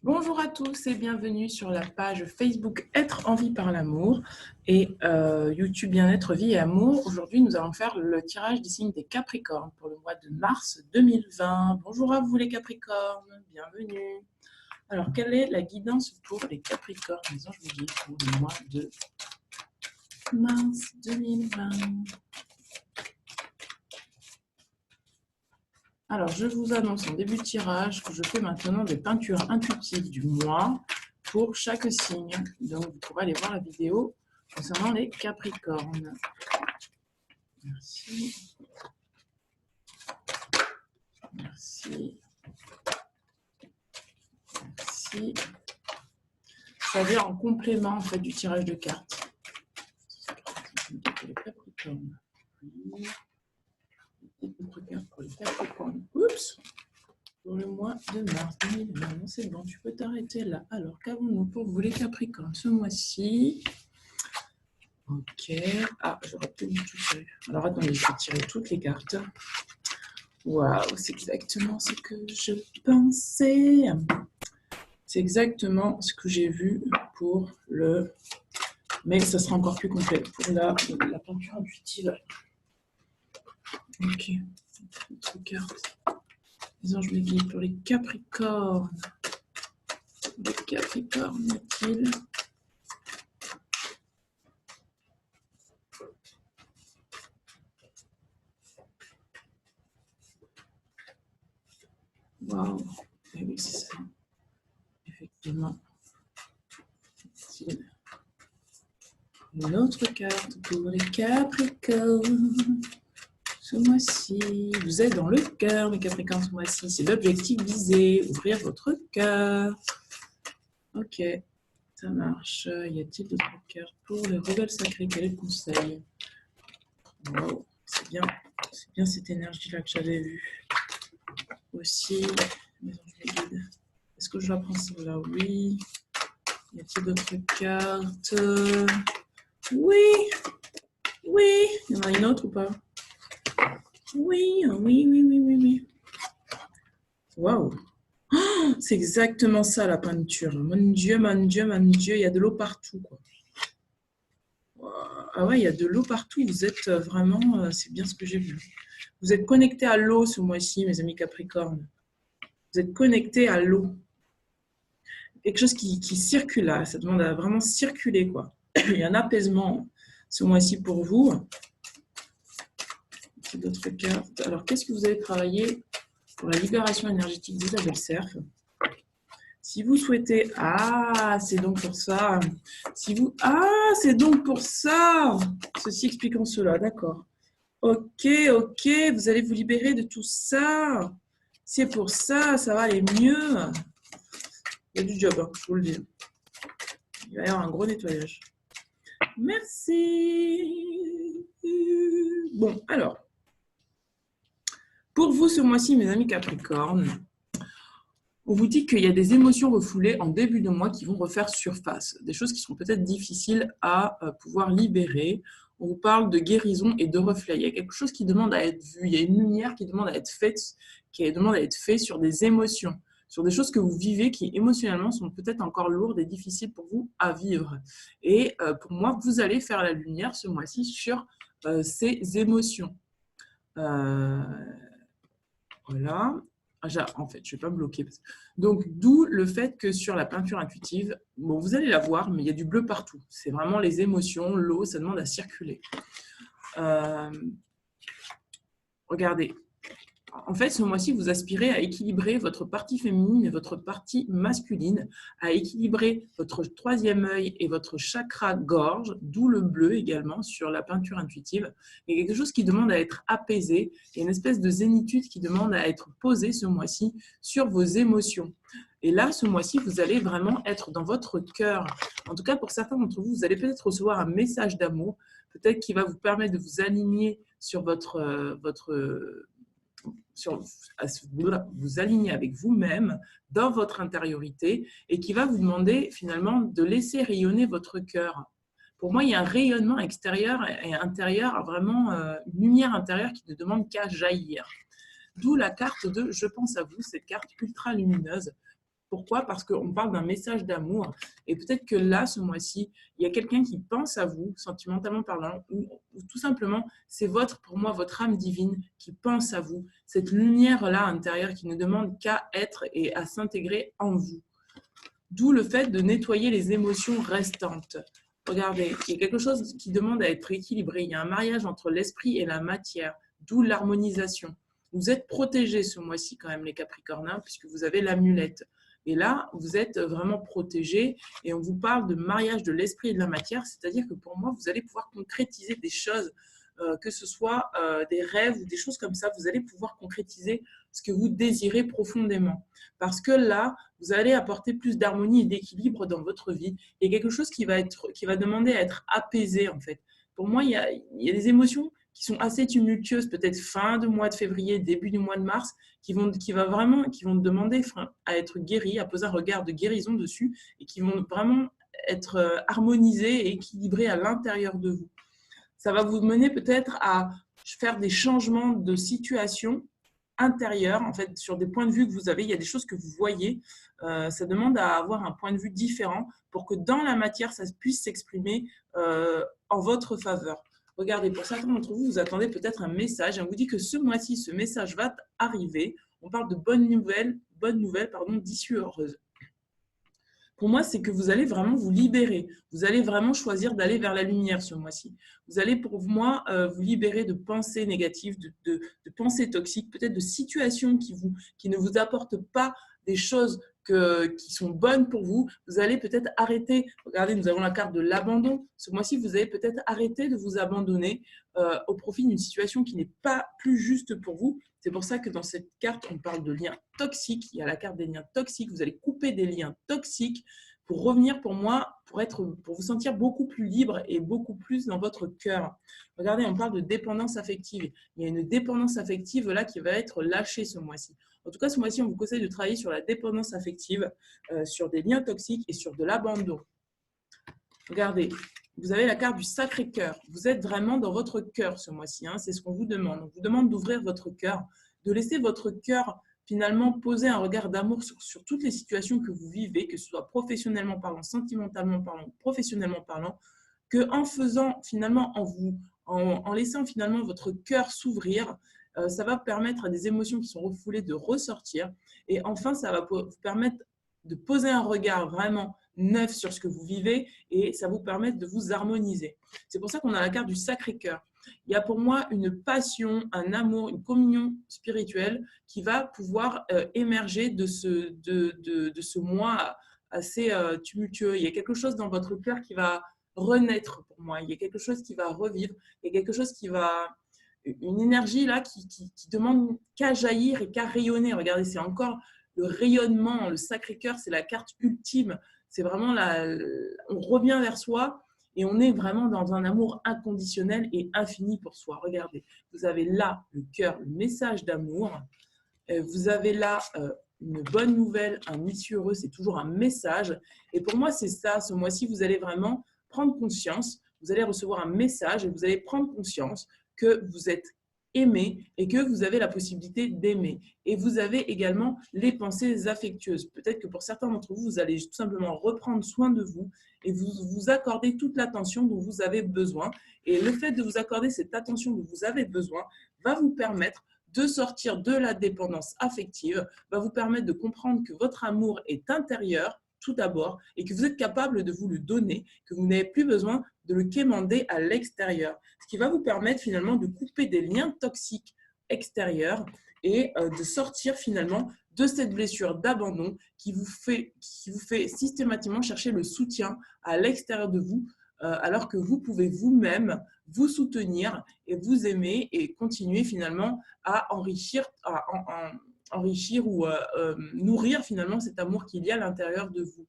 Bonjour à tous et bienvenue sur la page Facebook Être en vie par l'amour et YouTube Bien-être, vie et amour. Aujourd'hui, nous allons faire le tirage des signes des Capricornes pour le mois de mars 2020. Bonjour à vous les Capricornes, bienvenue. Alors, quelle est la guidance pour les Capricornes, les anges guides pour le mois de mars 2020? Alors, je vous annonce en début de tirage que je fais maintenant des peintures intuitives du mois pour chaque signe. Donc, vous pourrez aller voir la vidéo concernant les Capricornes. Merci. Merci. Merci. Ça vient en complément en fait, du tirage de cartes. Les Capricornes. Autre carte pour les Capricornes. Oups! Pour le mois de mars 2020. C'est bon, tu peux t'arrêter là. Alors, qu'avons-nous pour vous les Capricornes ce mois-ci? Ok. Ah, j'aurais peut-être dû tout faire. Alors, attendez, je vais tirer toutes les cartes. Waouh, c'est exactement ce que je pensais. C'est exactement ce que j'ai vu pour le... Mais ça sera encore plus complet pour la peinture intuitive. Ok. Autre carte. Les anges me guident pour les Capricornes. Les Capricornes, y a-t-il? Waouh. Eh oui, c'est ça. Effectivement. Une autre carte pour les Capricornes. Ce mois-ci, vous êtes dans le cœur, les Capricornes, ce mois-ci. C'est l'objectif visé, ouvrir votre cœur. Ok, ça marche. Y a-t-il d'autres cartes pour les rebelles sacrés? Quel est le conseil? Wow, c'est bien cette énergie-là que j'avais vue. Aussi, mes anges me guident. Est-ce que je la prends celle-là? Oui. Y a-t-il d'autres cartes? Oui. Oui. Il y en a une autre ou pas? Oui, oui, oui, oui, oui, oui. Waouh! Oh, c'est exactement ça la peinture. Mon Dieu, mon Dieu, mon Dieu, il y a de l'eau partout, quoi. Wow. Ah ouais, il y a de l'eau partout. Vous êtes vraiment, c'est bien ce que j'ai vu. Vous êtes connectés à l'eau ce mois-ci, mes amis Capricornes. Vous êtes connectés à l'eau. Quelque chose qui circule là. Ça demande à vraiment circuler, quoi. Il y a un apaisement ce mois-ci pour vous. D'autres cartes. Alors, qu'est-ce que vous allez travailler pour la libération énergétique d'Isabelle Cerf? Si vous souhaitez... Ah, c'est donc pour ça. Ah, c'est donc pour ça. Ceci expliquant cela, d'accord. Ok, ok, vous allez vous libérer de tout ça. C'est pour ça, ça va aller mieux. Il y a du job, hein, je vous le dis. Il va y avoir un gros nettoyage. Merci. Bon, alors. Pour vous, ce mois-ci, mes amis Capricornes, on vous dit qu'il y a des émotions refoulées en début de mois qui vont refaire surface. Des choses qui sont peut-être difficiles à pouvoir libérer. On vous parle de guérison et de reflet. Il y a quelque chose qui demande à être vu. Il y a une lumière qui demande à être faite, sur des émotions, sur des choses que vous vivez qui émotionnellement sont peut-être encore lourdes et difficiles pour vous à vivre. Et pour moi, vous allez faire la lumière ce mois-ci sur ces émotions. Voilà. En fait, je ne vais pas me bloquer. Donc, d'où le fait que sur la peinture intuitive, bon, vous allez la voir, mais il y a du bleu partout. C'est vraiment les émotions, l'eau, ça demande à circuler. Regardez. En fait, ce mois-ci, vous aspirez à équilibrer votre partie féminine et votre partie masculine, à équilibrer votre troisième œil et votre chakra gorge, d'où le bleu également sur la peinture intuitive. Il y a quelque chose qui demande à être apaisé, il y a une espèce de zénitude qui demande à être posée ce mois-ci sur vos émotions. Et là, ce mois-ci, vous allez vraiment être dans votre cœur. En tout cas, pour certains d'entre vous, vous allez peut-être recevoir un message d'amour, peut-être qui va vous permettre de vous aligner sur vous aligner avec vous-même dans votre intériorité et qui va vous demander finalement de laisser rayonner votre cœur. Pour moi, il y a un rayonnement extérieur et intérieur, vraiment une lumière intérieure qui ne demande qu'à jaillir. D'où la carte de « Je pense à vous », cette carte ultra lumineuse Pourquoi? Parce qu'on parle d'un message d'amour. Et peut-être que là, ce mois-ci, il y a quelqu'un qui pense à vous, sentimentalement parlant, ou tout simplement, c'est pour moi, votre âme divine qui pense à vous. Cette lumière-là intérieure qui ne demande qu'à être et à s'intégrer en vous. D'où le fait de nettoyer les émotions restantes. Regardez, il y a quelque chose qui demande à être équilibré. Il y a un mariage entre l'esprit et la matière, d'où l'harmonisation. Vous êtes protégés ce mois-ci quand même, les Capricorniens, puisque vous avez l'amulette. Et là, vous êtes vraiment protégés et on vous parle de mariage de l'esprit et de la matière, c'est-à-dire que pour moi, vous allez pouvoir concrétiser des choses, que ce soit des rêves ou des choses comme ça, vous allez pouvoir concrétiser ce que vous désirez profondément. Parce que là, vous allez apporter plus d'harmonie et d'équilibre dans votre vie. Il y a quelque chose qui va demander à être apaisé en fait. Pour moi, il y a des émotions qui sont assez tumultueuses, peut-être fin du mois de février, début du mois de mars, qui vont demander à être guéris, à poser un regard de guérison dessus et qui vont vraiment être harmonisés et équilibrés à l'intérieur de vous. Ça va vous mener peut-être à faire des changements de situation intérieure, en fait, sur des points de vue que vous avez. Il y a des choses que vous voyez. Ça demande à avoir un point de vue différent pour que dans la matière, ça puisse s'exprimer en votre faveur. Regardez, pour certains d'entre vous, vous attendez peut-être un message. On vous dit que ce mois-ci, ce message va arriver. On parle de bonnes nouvelles, d'issue heureuse. Pour moi, c'est que vous allez vraiment vous libérer. Vous allez vraiment choisir d'aller vers la lumière ce mois-ci. Vous allez, pour moi, vous libérer de pensées négatives, de pensées toxiques, peut-être de situations qui ne vous apportent pas des choses qui sont bonnes pour vous. Vous allez peut-être arrêter. Regardez, nous avons la carte de l'abandon. Ce mois-ci, vous allez peut-être arrêter de vous abandonner au profit d'une situation qui n'est pas plus juste pour vous. C'est pour ça que dans cette carte, on parle de liens toxiques. Il y a la carte des liens toxiques. Vous allez couper des liens toxiques pour revenir, pour moi, pour vous sentir beaucoup plus libre et beaucoup plus dans votre cœur. Regardez, on parle de dépendance affective. Il y a une dépendance affective là qui va être lâchée ce mois-ci. En tout cas, ce mois-ci, on vous conseille de travailler sur la dépendance affective, sur des liens toxiques et sur de l'abandon. Regardez, vous avez la carte du Sacré-Cœur. Vous êtes vraiment dans votre cœur ce mois-ci. Hein, c'est ce qu'on vous demande. On vous demande d'ouvrir votre cœur, de laisser votre cœur finalement poser un regard d'amour sur toutes les situations que vous vivez, que ce soit professionnellement parlant, sentimentalement parlant, professionnellement parlant, qu'en faisant finalement, en laissant finalement votre cœur s'ouvrir, ça va permettre à des émotions qui sont refoulées de ressortir. Et enfin, ça va vous permettre de poser un regard vraiment neuf sur ce que vous vivez et ça vous permet de vous harmoniser. C'est pour ça qu'on a la carte du Sacré-Cœur. Il y a pour moi une passion, un amour, une communion spirituelle qui va pouvoir émerger de ce mois assez tumultueux. Il y a quelque chose dans votre cœur qui va renaître pour moi. Il y a quelque chose qui va revivre. Il y a quelque chose une énergie là qui demande qu'à jaillir et qu'à rayonner. Regardez, c'est encore le rayonnement, le Sacré-Cœur, c'est la carte ultime. C'est vraiment on revient vers soi et on est vraiment dans un amour inconditionnel et infini pour soi. Regardez, vous avez là le cœur, le message d'amour. Vous avez là une bonne nouvelle, un issue heureux, c'est toujours un message. Et pour moi, c'est ça. Ce mois-ci, vous allez vraiment prendre conscience. Vous allez recevoir un message et vous allez prendre conscience que vous êtes aimé et que vous avez la possibilité d'aimer. Et vous avez également les pensées affectueuses. Peut-être que pour certains d'entre vous, vous allez tout simplement reprendre soin de vous et vous accorder toute l'attention dont vous avez besoin. Et le fait de vous accorder cette attention dont vous avez besoin va vous permettre de sortir de la dépendance affective, va vous permettre de comprendre que votre amour est intérieur, tout d'abord, et que vous êtes capable de vous le donner, que vous n'avez plus besoin de le quémander à l'extérieur. Ce qui va vous permettre finalement de couper des liens toxiques extérieurs et de sortir finalement de cette blessure d'abandon qui vous fait systématiquement chercher le soutien à l'extérieur de vous, alors que vous pouvez vous-même vous soutenir et vous aimer et continuer finalement à enrichir ou nourrir finalement cet amour qu'il y a à l'intérieur de vous.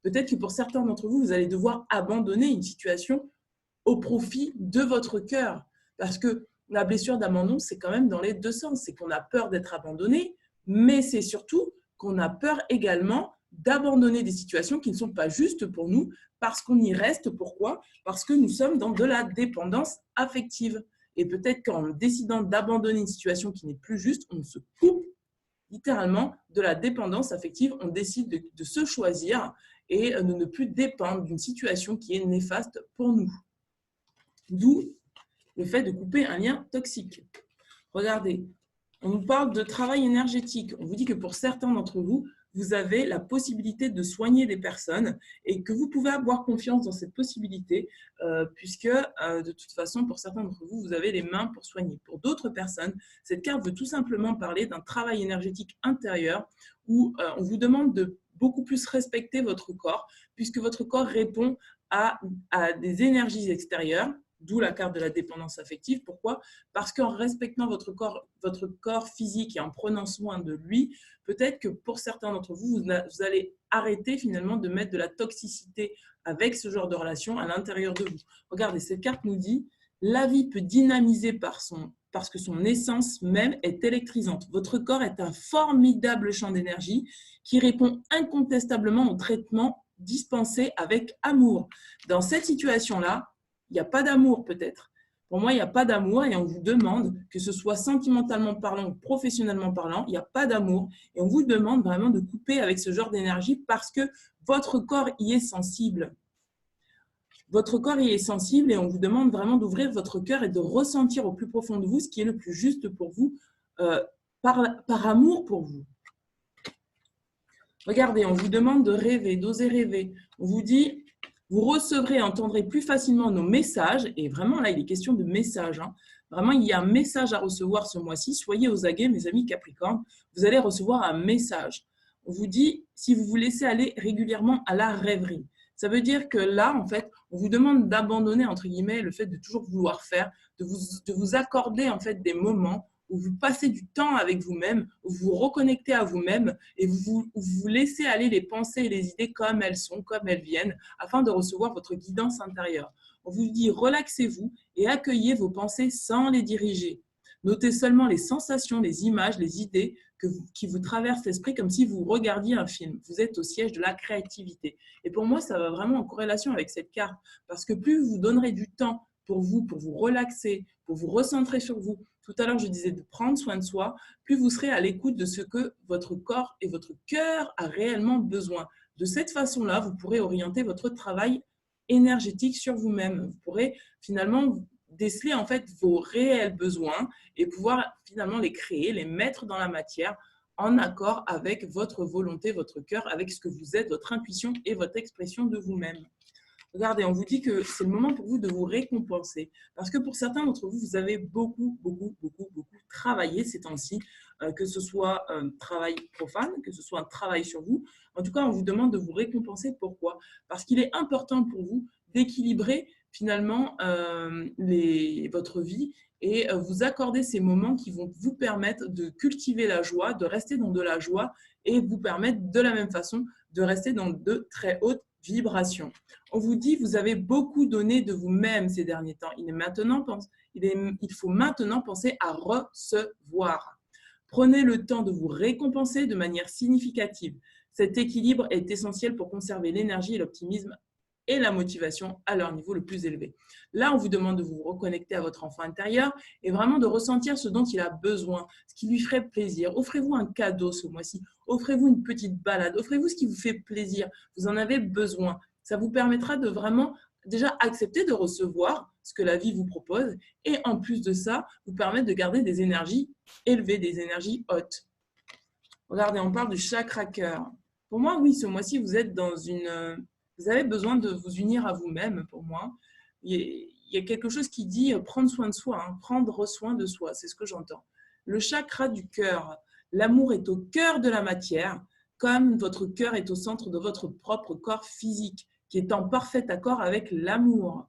Peut-être que pour certains d'entre vous, vous allez devoir abandonner une situation au profit de votre cœur. Parce que la blessure d'abandon, c'est quand même dans les deux sens. C'est qu'on a peur d'être abandonné, mais c'est surtout qu'on a peur également d'abandonner des situations qui ne sont pas justes pour nous parce qu'on y reste. Pourquoi? Parce que nous sommes dans de la dépendance affective. Et peut-être qu'en décidant d'abandonner une situation qui n'est plus juste, on se coupe littéralement de la dépendance affective. On décide de se choisir et de ne plus dépendre d'une situation qui est néfaste pour nous. D'où le fait de couper un lien toxique. Regardez, on nous parle de travail énergétique. On vous dit que pour certains d'entre vous, vous avez la possibilité de soigner des personnes et que vous pouvez avoir confiance dans cette possibilité puisque de toute façon, pour certains d'entre vous, vous avez les mains pour soigner. Pour d'autres personnes, cette carte veut tout simplement parler d'un travail énergétique intérieur où on vous demande de beaucoup plus respecter votre corps puisque votre corps répond à des énergies extérieures, d'où la carte de la dépendance affective. Pourquoi? Parce qu'en respectant votre corps physique et en prenant soin de lui, peut-être que pour certains d'entre vous, vous allez arrêter finalement de mettre de la toxicité avec ce genre de relation à l'intérieur de vous. Regardez, cette carte nous dit « La vie peut dynamiser parce que son essence même est électrisante. Votre corps est un formidable champ d'énergie qui répond incontestablement au traitement dispensé avec amour. Dans cette situation-là, il n'y a pas d'amour peut-être. Pour moi, il n'y a pas d'amour et on vous demande, que ce soit sentimentalement parlant ou professionnellement parlant, il n'y a pas d'amour et on vous demande vraiment de couper avec ce genre d'énergie parce que votre corps y est sensible. Votre corps y est sensible et on vous demande vraiment d'ouvrir votre cœur et de ressentir au plus profond de vous ce qui est le plus juste pour vous, par amour pour vous. Regardez, on vous demande de rêver, d'oser rêver. On vous dit... Vous recevrez et entendrez plus facilement nos messages. Et vraiment, là, il est question de messages. Vraiment, il y a un message à recevoir ce mois-ci. Soyez aux aguets, mes amis Capricorne. Vous allez recevoir un message. On vous dit, si vous vous laissez aller régulièrement à la rêverie. Ça veut dire que là, en fait, on vous demande d'abandonner, entre guillemets, le fait de toujours vouloir faire, de vous accorder, en fait, des moments où vous passez du temps avec vous-même, où vous vous reconnectez à vous-même et où vous laissez aller les pensées et les idées comme elles sont, comme elles viennent, afin de recevoir votre guidance intérieure. On vous dit relaxez-vous et accueillez vos pensées sans les diriger. Notez seulement les sensations, les images, les idées qui vous traversent l'esprit comme si vous regardiez un film. Vous êtes au siège de la créativité. Et pour moi, ça va vraiment en corrélation avec cette carte, parce que plus vous donnerez du temps pour vous relaxer, pour vous recentrer sur vous. Tout à l'heure, je disais de prendre soin de soi, plus vous serez à l'écoute de ce que votre corps et votre cœur a réellement besoin. De cette façon-là, vous pourrez orienter votre travail énergétique sur vous-même. Vous pourrez finalement déceler en fait vos réels besoins et pouvoir finalement les créer, les mettre dans la matière en accord avec votre volonté, votre cœur, avec ce que vous êtes, votre intuition et votre expression de vous-même. Regardez, on vous dit que c'est le moment pour vous de vous récompenser. Parce que pour certains d'entre vous, vous avez beaucoup travaillé ces temps-ci, que ce soit un travail profane, que ce soit un travail sur vous. En tout cas, on vous demande de vous récompenser. Pourquoi? Parce qu'il est important pour vous d'équilibrer finalement votre vie et vous accorder ces moments qui vont vous permettre de cultiver la joie, de rester dans de la joie et vous permettre de la même façon de rester dans de très hautes vibrations. On vous dit, vous avez beaucoup donné de vous-même ces derniers temps. Il faut maintenant penser à recevoir. Prenez le temps de vous récompenser de manière significative. Cet équilibre est essentiel pour conserver l'énergie et l'optimisme et la motivation à leur niveau le plus élevé. Là, on vous demande de vous reconnecter à votre enfant intérieur et vraiment de ressentir ce dont il a besoin, ce qui lui ferait plaisir. Offrez-vous un cadeau ce mois-ci, offrez-vous une petite balade, offrez-vous ce qui vous fait plaisir. Vous en avez besoin. Ça vous permettra de vraiment déjà accepter de recevoir ce que la vie vous propose et en plus de ça, vous permettre de garder des énergies élevées, des énergies hautes. Regardez, on parle du chakra cœur. Pour moi, oui, ce mois-ci, vous êtes dans vous avez besoin de vous unir à vous-même, pour moi. Il y a quelque chose qui dit prendre soin de soi, prendre soin de soi, c'est ce que j'entends. Le chakra du cœur, l'amour est au cœur de la matière, comme votre cœur est au centre de votre propre corps physique, qui est en parfait accord avec l'amour.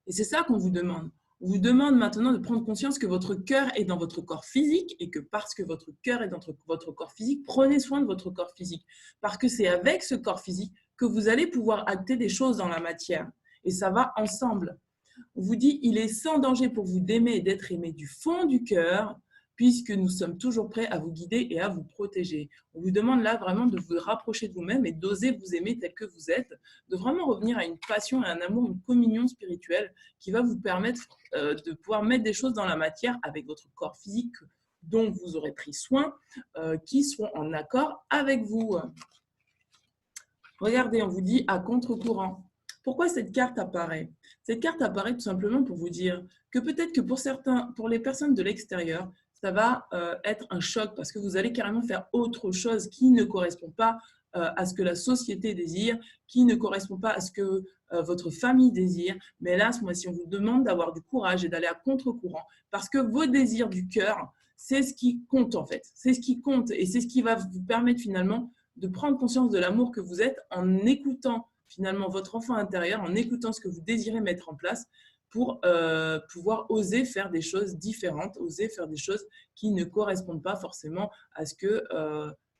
Et c'est ça qu'on vous demande. On vous demande maintenant de prendre conscience que votre cœur est dans votre corps physique et que parce que votre cœur est dans votre corps physique, prenez soin de votre corps physique. Parce que c'est avec ce corps physique que vous allez pouvoir acter des choses dans la matière. Et ça va ensemble. On vous dit, il est sans danger pour vous d'aimer et d'être aimé du fond du cœur, puisque nous sommes toujours prêts à vous guider et à vous protéger. On vous demande là vraiment de vous rapprocher de vous-même et d'oser vous aimer tel que vous êtes, de vraiment revenir à une passion, à un amour, une communion spirituelle qui va vous permettre de pouvoir mettre des choses dans la matière avec votre corps physique dont vous aurez pris soin, qui seront en accord avec vous. Regardez, on vous dit à contre-courant. Pourquoi cette carte apparaît? Cette carte apparaît tout simplement pour vous dire que peut-être que pour les personnes de l'extérieur, ça va être un choc parce que vous allez carrément faire autre chose qui ne correspond pas à ce que la société désire, qui ne correspond pas à ce que votre famille désire. Mais là, à ce mois-ci, on vous demande d'avoir du courage et d'aller à contre-courant parce que vos désirs du cœur, c'est ce qui compte en fait. C'est ce qui compte et c'est ce qui va vous permettre finalement de prendre conscience de l'amour que vous êtes en écoutant finalement votre enfant intérieur, en écoutant ce que vous désirez mettre en place pour pouvoir oser faire des choses différentes, oser faire des choses qui ne correspondent pas forcément à ce que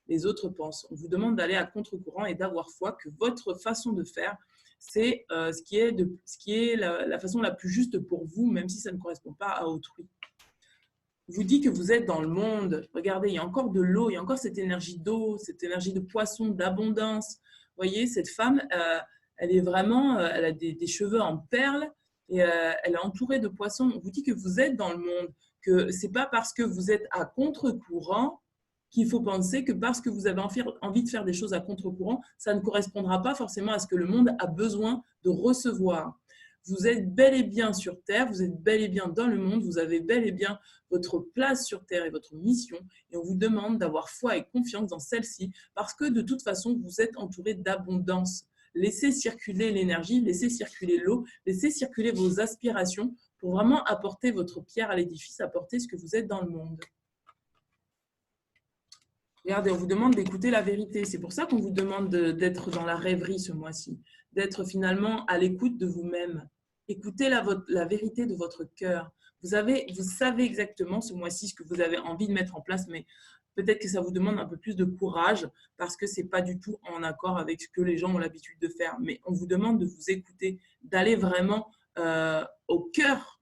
les autres pensent. On vous demande d'aller à contre-courant et d'avoir foi que votre façon de faire, c'est ce qui est la façon la plus juste pour vous, même si ça ne correspond pas à autrui. Vous dit que vous êtes dans le monde. Regardez, il y a encore de l'eau, il y a encore cette énergie d'eau, cette énergie de poisson, d'abondance. Vous voyez, cette femme, elle est vraiment, elle a des cheveux en perles et elle est entourée de poissons. On vous dit que vous êtes dans le monde, que ce n'est pas parce que vous êtes à contre-courant qu'il faut penser que parce que vous avez envie de faire des choses à contre-courant, ça ne correspondra pas forcément à ce que le monde a besoin de recevoir. Vous êtes bel et bien sur Terre, vous êtes bel et bien dans le monde, vous avez bel et bien votre place sur Terre et votre mission. Et on vous demande d'avoir foi et confiance dans celle-ci parce que de toute façon, vous êtes entouré d'abondance. Laissez circuler l'énergie, laissez circuler l'eau, laissez circuler vos aspirations pour vraiment apporter votre pierre à l'édifice, apporter ce que vous êtes dans le monde. Regardez, on vous demande d'écouter la vérité. C'est pour ça qu'on vous demande d'être dans la rêverie ce mois-ci, d'être finalement à l'écoute de vous-même. Écoutez la vérité de votre cœur. Vous savez exactement ce mois-ci ce que vous avez envie de mettre en place, mais peut-être que ça vous demande un peu plus de courage parce que ce n'est pas du tout en accord avec ce que les gens ont l'habitude de faire. Mais on vous demande de vous écouter, d'aller vraiment au cœur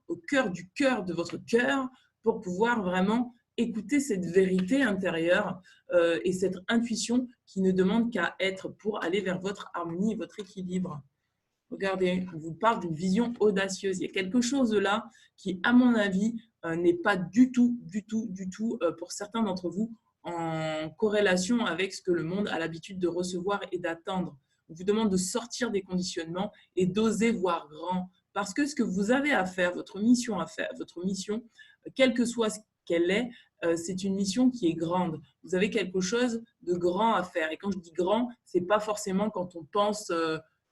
du cœur de votre cœur pour pouvoir vraiment écouter cette vérité intérieure et cette intuition qui ne demande qu'à être pour aller vers votre harmonie et votre équilibre. Regardez, on vous parle d'une vision audacieuse. Il y a quelque chose là qui, à mon avis, n'est pas du tout, pour certains d'entre vous, en corrélation avec ce que le monde a l'habitude de recevoir et d'attendre. On vous demande de sortir des conditionnements et d'oser voir grand. Parce que ce que vous avez à faire, votre mission, quelle que soit ce qu'elle est, c'est une mission qui est grande. Vous avez quelque chose de grand à faire. Et quand je dis grand, ce n'est pas forcément quand on pense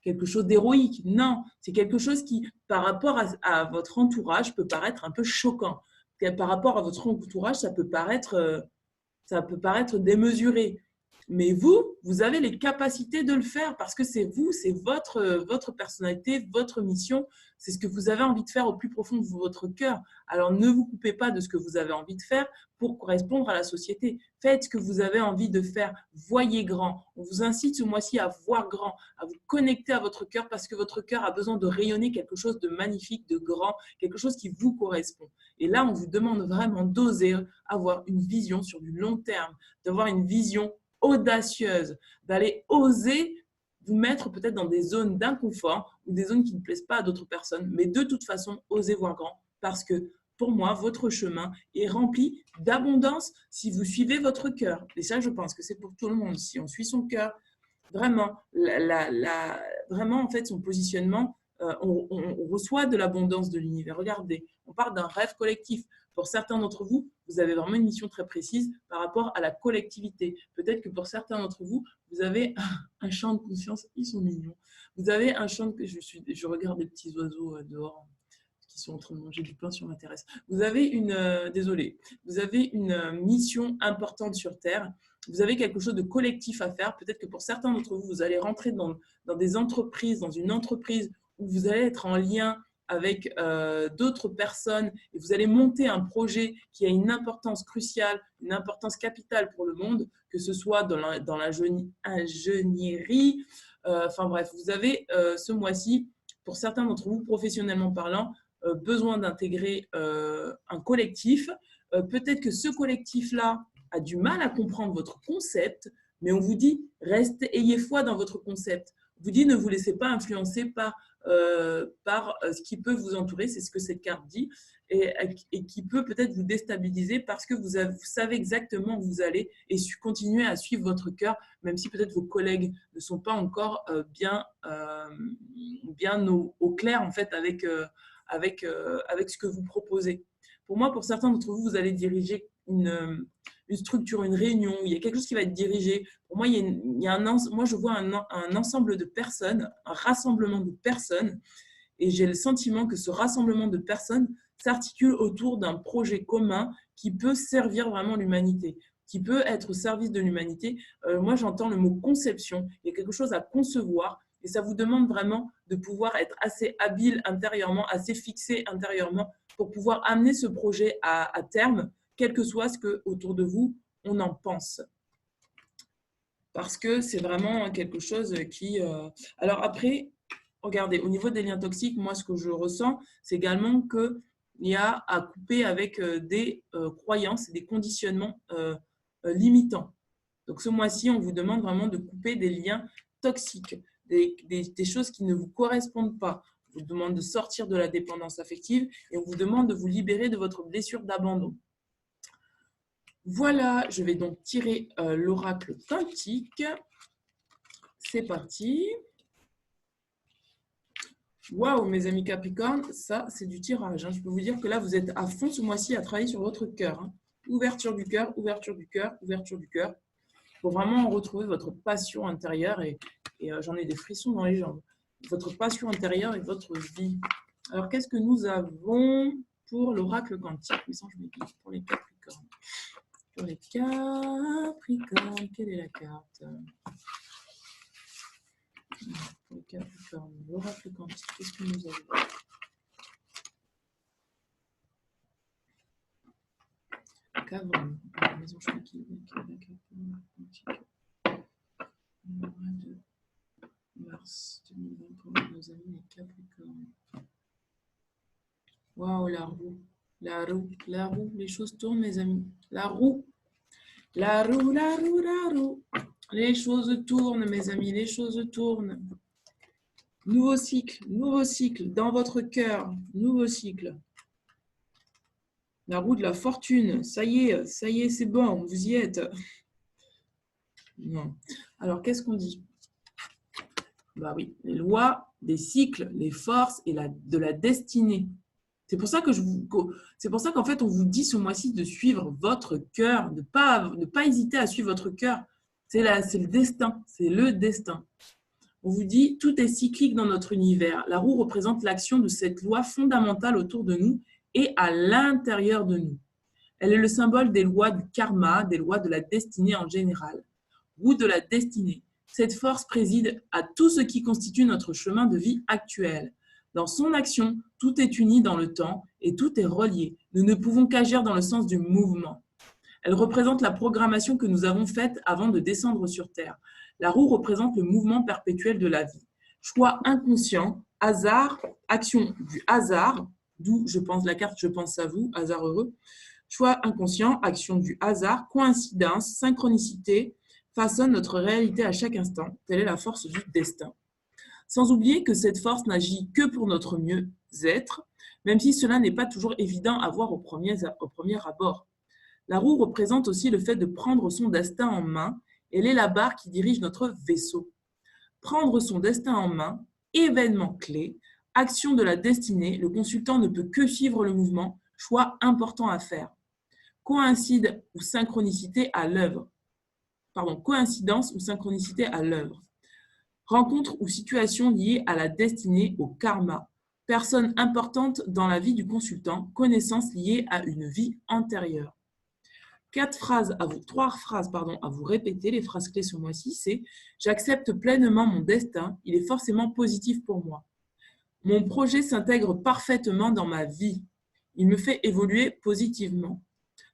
quelque chose d'héroïque. Non, c'est quelque chose qui, par rapport à votre entourage, peut paraître un peu choquant. Par rapport à votre entourage, ça peut paraître démesuré. Mais vous avez les capacités de le faire parce que c'est vous, c'est votre personnalité, votre mission, c'est ce que vous avez envie de faire au plus profond de votre cœur. Alors ne vous coupez pas de ce que vous avez envie de faire pour correspondre à la société. Faites ce que vous avez envie de faire, voyez grand. On vous incite ce mois-ci à voir grand, à vous connecter à votre cœur parce que votre cœur a besoin de rayonner quelque chose de magnifique, de grand, quelque chose qui vous correspond. Et là, on vous demande vraiment d'oser avoir une vision sur du long terme, d'avoir une vision audacieuse, d'aller oser vous mettre peut-être dans des zones d'inconfort ou des zones qui ne plaisent pas à d'autres personnes, mais de toute façon, osez voir grand parce que pour moi, votre chemin est rempli d'abondance si vous suivez votre cœur. Et ça, je pense que c'est pour tout le monde. Si on suit son cœur, vraiment, vraiment en fait, son positionnement, on reçoit de l'abondance de l'univers. Regardez, on parle d'un rêve collectif. Pour certains d'entre vous, vous avez vraiment une mission très précise par rapport à la collectivité. Peut-être que pour certains d'entre vous, vous avez un champ de conscience. Ils sont mignons. Vous avez un champ de... Je regarde des petits oiseaux dehors qui sont en train de manger du pain sur ma terrasse. Vous avez vous avez une mission importante sur Terre. Vous avez quelque chose de collectif à faire. Peut-être que pour certains d'entre vous, vous allez rentrer dans des entreprises, dans une entreprise où vous allez être en lien avec d'autres personnes et vous allez monter un projet qui a une importance cruciale, une importance capitale pour le monde, que ce soit dans l'ingénierie. Enfin bref, vous avez ce mois-ci, pour certains d'entre vous, professionnellement parlant, besoin d'intégrer un collectif. Peut-être que ce collectif-là a du mal à comprendre votre concept, mais on vous dit, ayez foi dans votre concept. On vous dit, ne vous laissez pas influencer par par ce qui peut vous entourer, c'est ce que cette carte dit, et qui peut peut-être vous déstabiliser parce que vous savez exactement où vous allez et continuer à suivre votre cœur, même si peut-être vos collègues ne sont pas encore bien au clair en fait avec ce que vous proposez. Pour moi, pour certains d'entre vous, vous allez diriger une structure, une réunion, il y a quelque chose qui va être dirigé. Pour moi, moi je vois un ensemble de personnes, un rassemblement de personnes, et j'ai le sentiment que ce rassemblement de personnes s'articule autour d'un projet commun qui peut servir vraiment l'humanité, qui peut être au service de l'humanité. Moi, j'entends le mot conception, il y a quelque chose à concevoir, et ça vous demande vraiment de pouvoir être assez habile intérieurement, assez fixé intérieurement pour pouvoir amener ce projet à terme, quel que soit ce que autour de vous, on en pense. Parce que c'est vraiment quelque chose qui... Alors après, regardez, au niveau des liens toxiques, moi, ce que je ressens, c'est également qu'il y a à couper avec des croyances et des conditionnements limitants. Donc, ce mois-ci, on vous demande vraiment de couper des liens toxiques, des choses qui ne vous correspondent pas. On vous demande de sortir de la dépendance affective et on vous demande de vous libérer de votre blessure d'abandon. Voilà, je vais donc tirer l'oracle quantique. C'est parti. Waouh, mes amis Capricorne, ça, c'est du tirage. Je peux vous dire que là, vous êtes à fond ce mois-ci à travailler sur votre cœur. Ouverture du cœur, ouverture du cœur, ouverture du cœur. Pour vraiment retrouver votre passion intérieure et j'en ai des frissons dans les jambes. Votre passion intérieure et votre vie. Alors, qu'est-ce que nous avons pour l'oracle quantique? Pour les Capricornes. Pour les Capricornes, quelle est la carte? Pour les Capricornes, l'oracle quantique, qu'est-ce que nous avons? Cavron, la maison Chouaki, la carte mois de mars 2023, nos amis les Capricornes. Waouh, la roue, la roue, la roue, les choses tournent, mes amis. La roue, la roue, la roue, la roue. Les choses tournent, mes amis, les choses tournent. Nouveau cycle dans votre cœur, nouveau cycle. La roue de la fortune, ça y est, c'est bon, vous y êtes. Non. Alors, qu'est-ce qu'on dit? Bah oui, les lois des cycles, les forces et de la destinée. C'est pour ça qu'en fait, on vous dit ce mois-ci de suivre votre cœur, de ne pas hésiter à suivre votre cœur. C'est le destin, c'est le destin. On vous dit, tout est cyclique dans notre univers. La roue représente l'action de cette loi fondamentale autour de nous et à l'intérieur de nous. Elle est le symbole des lois du karma, des lois de la destinée en général. Roue de la destinée. Cette force préside à tout ce qui constitue notre chemin de vie actuel. Dans son action, tout est uni dans le temps et tout est relié. Nous ne pouvons qu'agir dans le sens du mouvement. Elle représente la programmation que nous avons faite avant de descendre sur Terre. La roue représente le mouvement perpétuel de la vie. Choix inconscient, hasard, action du hasard, d'où je pense la carte, je pense à vous, hasard heureux. Choix inconscient, action du hasard, coïncidence, synchronicité, façonne notre réalité à chaque instant. Telle est la force du destin. Sans oublier que cette force n'agit que pour notre mieux-être, même si cela n'est pas toujours évident à voir au premier abord. La roue représente aussi le fait de prendre son destin en main. Elle est la barre qui dirige notre vaisseau. Prendre son destin en main, événement clé, action de la destinée, le consultant ne peut que suivre le mouvement, choix important à faire. Coïncide ou synchronicité à l'œuvre. Coïncidence ou synchronicité à l'œuvre. Rencontre ou situation liée à la destinée, au karma. Personne importante dans la vie du consultant, connaissance liée à une vie antérieure. Trois phrases à vous répéter, les phrases clés ce mois-ci, c'est « J'accepte pleinement mon destin, il est forcément positif pour moi. Mon projet s'intègre parfaitement dans ma vie. Il me fait évoluer positivement.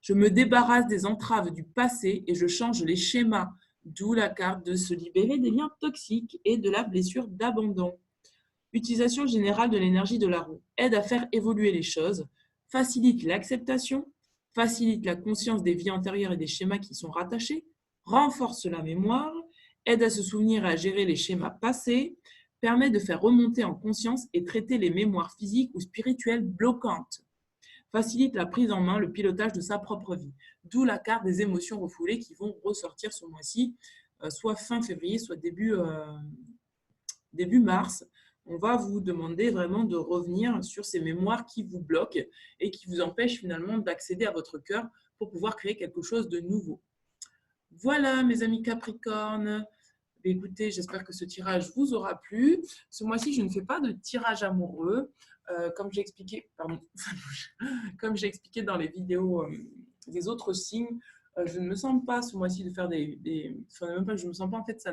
Je me débarrasse des entraves du passé et je change les schémas, d'où la carte de se libérer des liens toxiques et de la blessure d'abandon. Utilisation générale de l'énergie de la roue. Aide à faire évoluer les choses, facilite l'acceptation, facilite la conscience des vies antérieures et des schémas qui y sont rattachés, renforce la mémoire, aide à se souvenir et à gérer les schémas passés, permet de faire remonter en conscience et traiter les mémoires physiques ou spirituelles bloquantes. Facilite la prise en main, le pilotage de sa propre vie. D'où la carte des émotions refoulées qui vont ressortir ce mois-ci, soit fin février, soit début mars. On va vous demander vraiment de revenir sur ces mémoires qui vous bloquent et qui vous empêchent finalement d'accéder à votre cœur pour pouvoir créer quelque chose de nouveau. Voilà, mes amis Capricorne. Écoutez, j'espère que ce tirage vous aura plu. Ce mois-ci, je ne fais pas de tirage amoureux. Comme j'ai expliqué, pardon, comme j'ai expliqué dans les vidéos des autres signes, je ne me sens pas ce mois-ci de faire enfin, même pas, je ne me sens pas, en fait, ça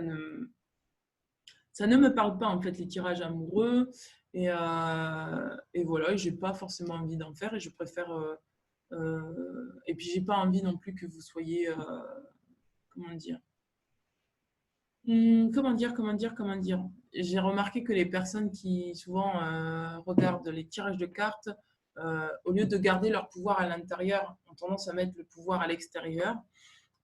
ne me parle pas, en fait, les tirages amoureux. Et voilà, je n'ai pas forcément envie d'en faire et je préfère... et puis, j'ai pas envie non plus que vous soyez... comment dire? Comment dire. J'ai remarqué que les personnes qui souvent regardent les tirages de cartes, au lieu de garder leur pouvoir à l'intérieur, ont tendance à mettre le pouvoir à l'extérieur.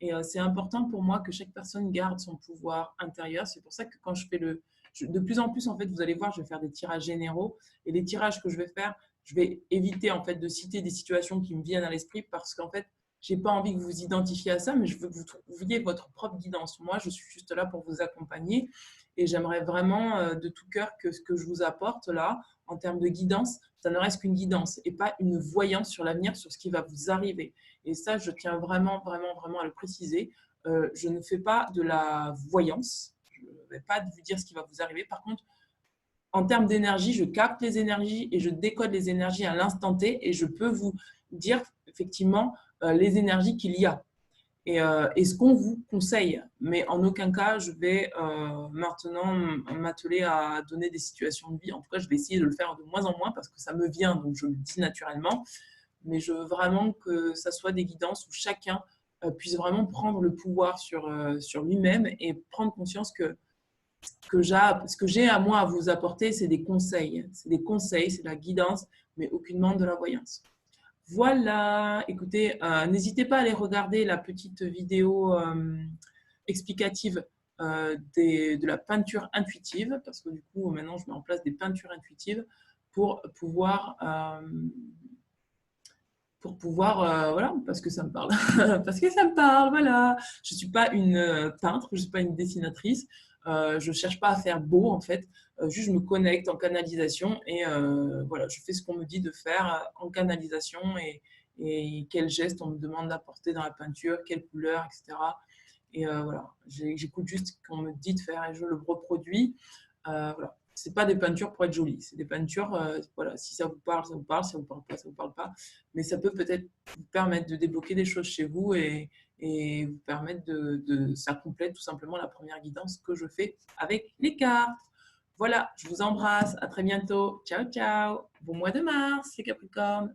Et c'est important pour moi que chaque personne garde son pouvoir intérieur. C'est pour ça que quand je fais de plus en plus, en fait, vous allez voir, je vais faire des tirages généraux. Et les tirages que je vais faire, je vais éviter en fait de citer des situations qui me viennent à l'esprit parce qu'en fait, j'ai pas envie que vous vous identifiez à ça, mais je veux que vous trouviez votre propre guidance. Moi, je suis juste là pour vous accompagner et j'aimerais vraiment de tout cœur que ce que je vous apporte là, en termes de guidance, ça ne reste qu'une guidance et pas une voyance sur l'avenir, sur ce qui va vous arriver. Et ça, je tiens vraiment, vraiment, vraiment à le préciser. Je ne fais pas de la voyance. Je ne vais pas vous dire ce qui va vous arriver. Par contre, en termes d'énergie, je capte les énergies et je décode les énergies à l'instant T et je peux vous dire effectivement les énergies qu'il y a et ce qu'on vous conseille. Mais en aucun cas, je vais maintenant m'atteler à donner des situations de vie. En tout cas, je vais essayer de le faire de moins en moins parce que ça me vient, donc je le dis naturellement. Mais je veux vraiment que ça soit des guidances où chacun puisse vraiment prendre le pouvoir sur lui-même et prendre conscience que ce que j'ai à moi à vous apporter, c'est des conseils. C'est des conseils, c'est de la guidance, mais aucunement de la voyance. Voilà, écoutez, n'hésitez pas à aller regarder la petite vidéo explicative de la peinture intuitive, parce que du coup, maintenant, je mets en place des peintures intuitives pour pouvoir voilà, parce que ça me parle. Parce que ça me parle, voilà. Je ne suis pas une peintre, je ne suis pas une dessinatrice. Je ne cherche pas à faire beau, en fait. Juste, je me connecte en canalisation et voilà, je fais ce qu'on me dit de faire en canalisation et quel geste on me demande d'apporter dans la peinture, quelle couleur, etc. Et voilà, j'écoute juste ce qu'on me dit de faire et je le reproduis. Voilà. C'est pas des peintures pour être jolies, c'est des peintures, voilà, si ça vous parle, ça vous parle, si ça vous parle pas, ça vous parle pas. Mais ça peut peut-être vous permettre de débloquer des choses chez vous et vous permettre ça complète tout simplement la première guidance que je fais avec les cartes. Voilà, je vous embrasse, à très bientôt. Ciao, ciao. Bon mois de mars, les Capricornes.